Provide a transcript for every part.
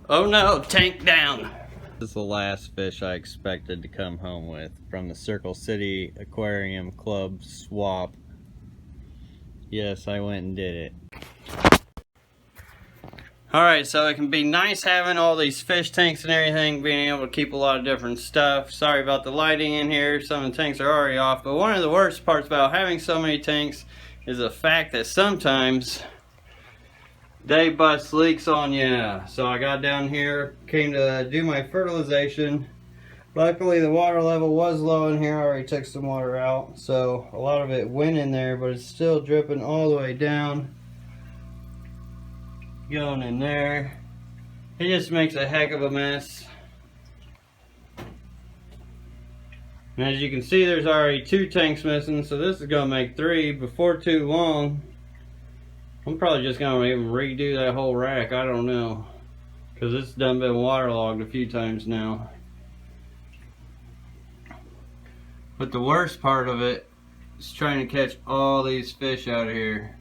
Oh no, tank down. This is the last fish I expected to come home with from the Circle City Aquarium Club swap. Yes, I went and did it. Alright, so it can be nice having all these fish tanks and everything, being able to keep a lot of different stuff. Sorry about the lighting in here, some of the tanks are already off, but one of the worst parts about having so many tanks is the fact that sometimes they bust leaks on you. So I got down here, came to do my fertilization. Luckily the water level was low in here. I already took some water out, so a lot of it went in there, but it's still dripping all the way down, going in there. It just makes a heck of a mess. And as you can see, there's already 2 tanks missing, so this is gonna make 3 before too long. I'm probably just gonna even redo that whole rack. I don't know, because it's done been waterlogged a few times now. But the worst part of it is trying to catch all these fish out of here.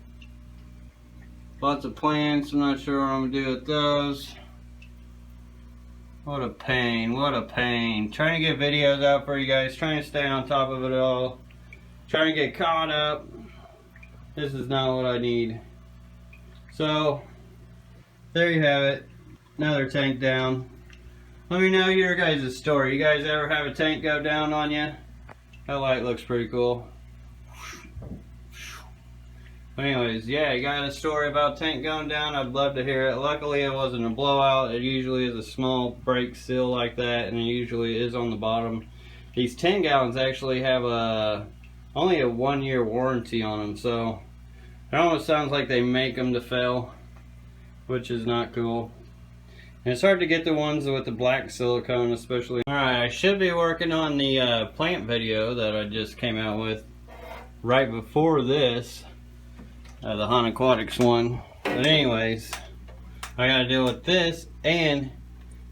Lots of plants. I'm not sure what I'm gonna do with those. What a pain, what a pain. Trying to get videos out for you guys, trying to stay on top of it all, trying to get caught up. This is not what I need. So, there you have it. Another tank down. Let me know your guys' story. You guys ever have a tank go down on you? That light looks pretty cool. But anyways, yeah, you got a story about tank going down, I'd love to hear it. Luckily it wasn't a blowout. It usually is a small break seal like that, and it usually is on the bottom. These 10 gallons actually have only a 1-year warranty on them, so it almost sounds like they make them to fail, which is not cool. And it's hard to get the ones with the black silicone especially. Alright, I should be working on the plant video that I just came out with right before this. The Aquatics one. But anyways, I gotta deal with this, and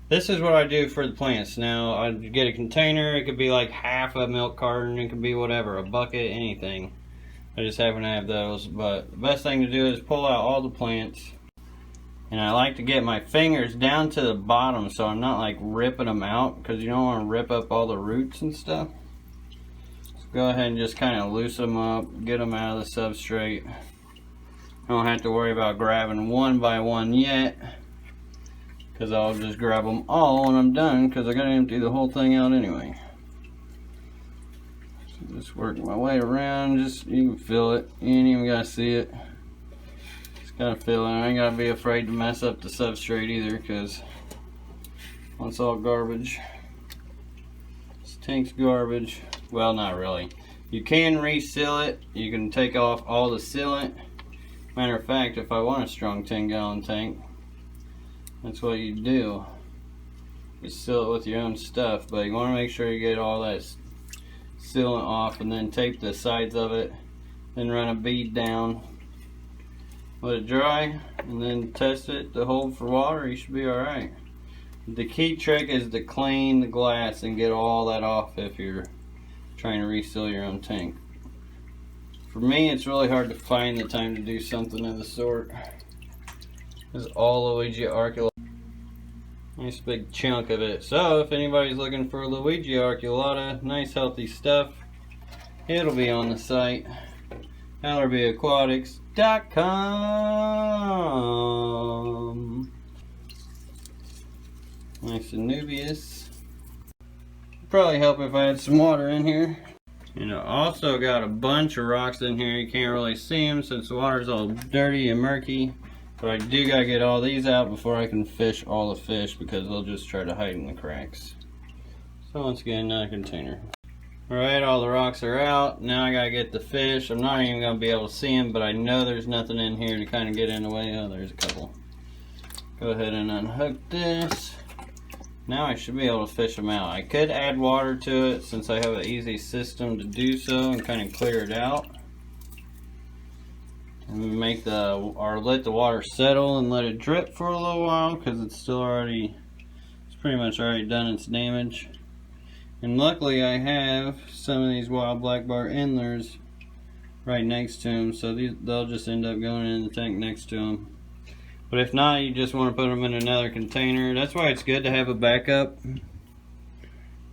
this is what I do for the plants. Now, I get a container. It could be like half a milk carton. It could be whatever, a bucket, anything. I just happen to have those. But the best thing to do is pull out all the plants. And I like to get my fingers down to the bottom so I'm not like ripping them out, because you don't want to rip up all the roots and stuff. So go ahead and just kind of loosen them up, get them out of the substrate. I don't have to worry about grabbing one by one yet, because I'll just grab them all when I'm done, because I gotta empty the whole thing out anyway. So just work my way around. Just, you can feel it, you ain't even gotta see it. Just gotta feel it. I ain't gotta be afraid to mess up the substrate either, because it's all garbage. This tank's garbage. Well, not really. You can reseal it. You can take off all the sealant. Matter of fact, if I want a strong 10-gallon tank, that's what you do. You seal it with your own stuff, but you want to make sure you get all that sealant off, and then tape the sides of it, then run a bead down, let it dry, and then test it to hold for water. You should be alright. The key trick is to clean the glass and get all that off if you're trying to reseal your own tank. For me, it's really hard to find the time to do something of the sort. This is all Luigi Arculata. Nice big chunk of it. So if anybody's looking for Luigi Arculata, nice healthy stuff, it'll be on the site. LRBAquatics.com. Nice and nubious. Probably help if I had some water in here. And I also got a bunch of rocks in here. You can't really see them since the water's all dirty and murky. But I do gotta get all these out before I can fish all the fish, because they'll just try to hide in the cracks. So once again, another container. Alright, all the rocks are out. Now I gotta get the fish. I'm not even gonna be able to see them, but I know there's nothing in here to kind of get in the way. Oh, there's a couple. Go ahead and unhook this. Now I should be able to fish them out. I could add water to it since I have an easy system to do so and kind of clear it out. And make or let the water settle and let it drip for a little while, because it's pretty much already done its damage. And luckily I have some of these wild black bar endlers right next to them, so they'll just end up going in the tank next to them. But if not, you just want to put them in another container. That's why it's good to have a backup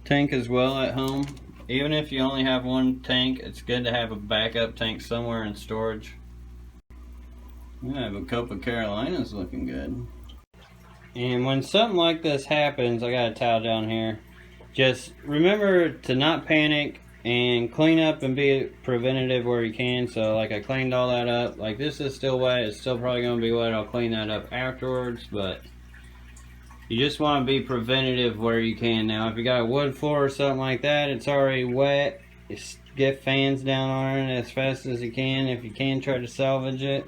tank as well at home. Even if you only have one tank, it's good to have a backup tank somewhere in storage. Yeah, but Copa Carolina's looking good. And when something like this happens, I got a towel down here. Just remember to not panic and clean up and be preventative where you can. So like I cleaned all that up. Like this is still wet. It's still probably going to be wet. I'll clean that up afterwards. But you just want to be preventative where you can. Now if you got a wood floor or something like that, it's already wet. Just get fans down on it as fast as you can. If you can, try to salvage it.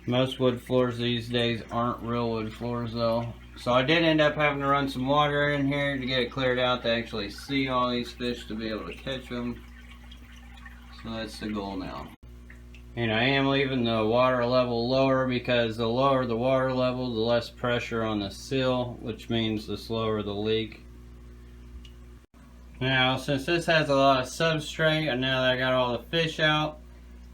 Most wood floors these days aren't real wood floors though. So I did end up having to run some water in here to get it cleared out to actually see all these fish to be able to catch them. So that's the goal now. And I am leaving the water level lower because the lower the water level, the less pressure on the seal, which means the slower the leak. Now, since this has a lot of substrate, and now that I got all the fish out,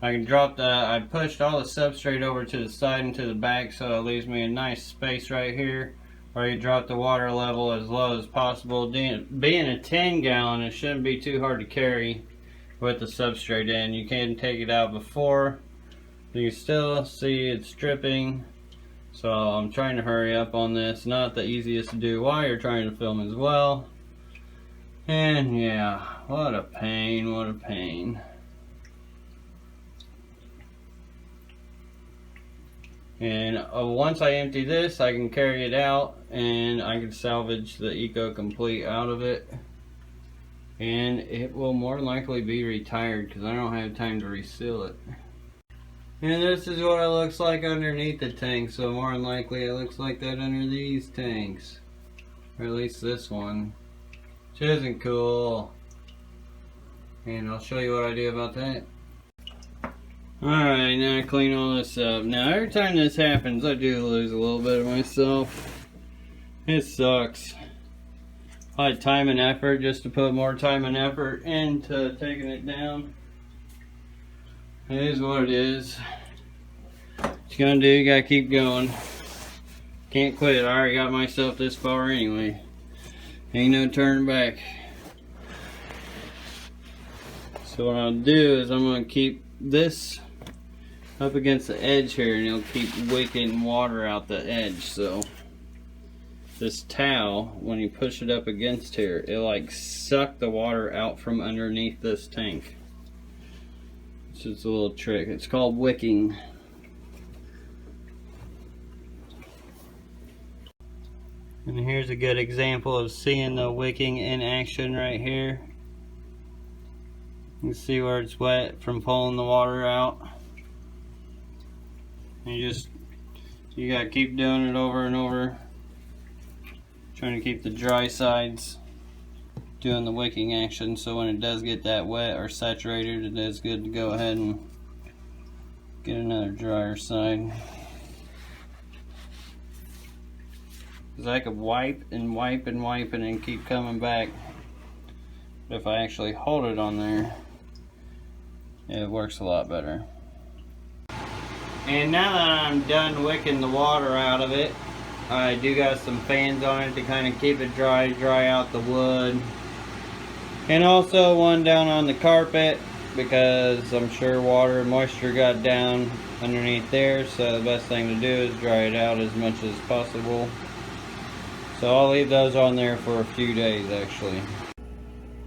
I can drop I pushed all the substrate over to the side and to the back, so it leaves me a nice space right here where you drop the water level as low as possible. Being a 10 gallon, it shouldn't be too hard to carry with the substrate in. You can take it out before. You can still see it's dripping, so I'm trying to hurry up on this. Not the easiest to do while you're trying to film as well. And yeah, what a pain, what a pain. And once I empty this, I can carry it out and I can salvage the Eco Complete out of it. And it will more likely be retired because I don't have time to reseal it. And this is what it looks like underneath the tank. So more than likely it looks like that under these tanks. Or at least this one. Which isn't cool. And I'll show you what I do about that. Alright, now I clean all this up. Now every time this happens, I do lose a little bit of myself. It sucks. I had time and effort just to put more time and effort into taking it down. It is what it is. What you gonna do, you gotta keep going. Can't quit. I already got myself this far anyway. Ain't no turning back. So what I'll do is I'm gonna keep this up against the edge here and it'll keep wicking water out the edge. So this towel, when you push it up against here, it'll like suck the water out from underneath this tank. It's just a little trick. It's called wicking. And here's a good example of seeing the wicking in action right here. You can see where it's wet from pulling the water out. And you gotta keep doing it over and over. Trying to keep the dry sides doing the wicking action, so when it does get that wet or saturated, it is good to go ahead and get another drier side. Because I could wipe and wipe and wipe and then keep coming back. But if I actually hold it on there, it works a lot better. And now that I'm done wicking the water out of it, I do got some fans on it to kind of keep it dry out the wood. And also one down on the carpet because I'm sure water and moisture got down underneath there. So the best thing to do is dry it out as much as possible. So I'll leave those on there for a few days actually.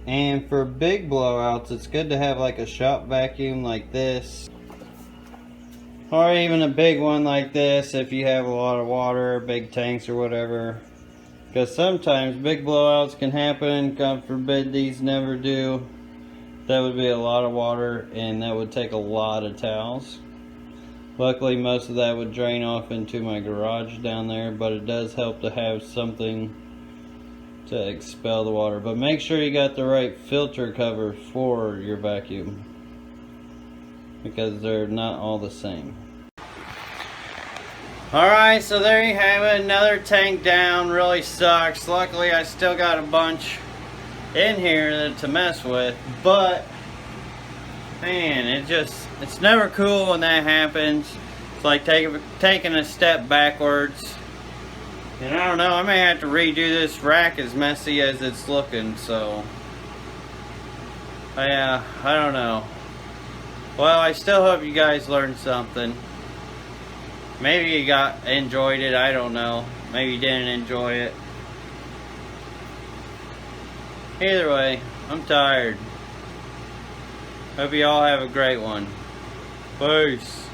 And for big blowouts, it's good to have like a shop vacuum like this. Or even a big one like this if you have a lot of water, big tanks or whatever. Because sometimes big blowouts can happen. God forbid these never do. That would be a lot of water and that would take a lot of towels. Luckily most of that would drain off into my garage down there, but it does help to have something to expel the water. But make sure you got the right filter cover for your vacuum, because they're not all the same. Alright, so there you have it, another tank down. Really sucks. Luckily I still got a bunch in here to mess with, but man, it's never cool when that happens. It's like taking a step backwards. And I don't know, I may have to redo this rack as messy as it's looking, so. Yeah, I don't know. Well, I still hope you guys learned something. Maybe you enjoyed it, I don't know. Maybe you didn't enjoy it. Either way, I'm tired. Hope you all have a great one. Peace.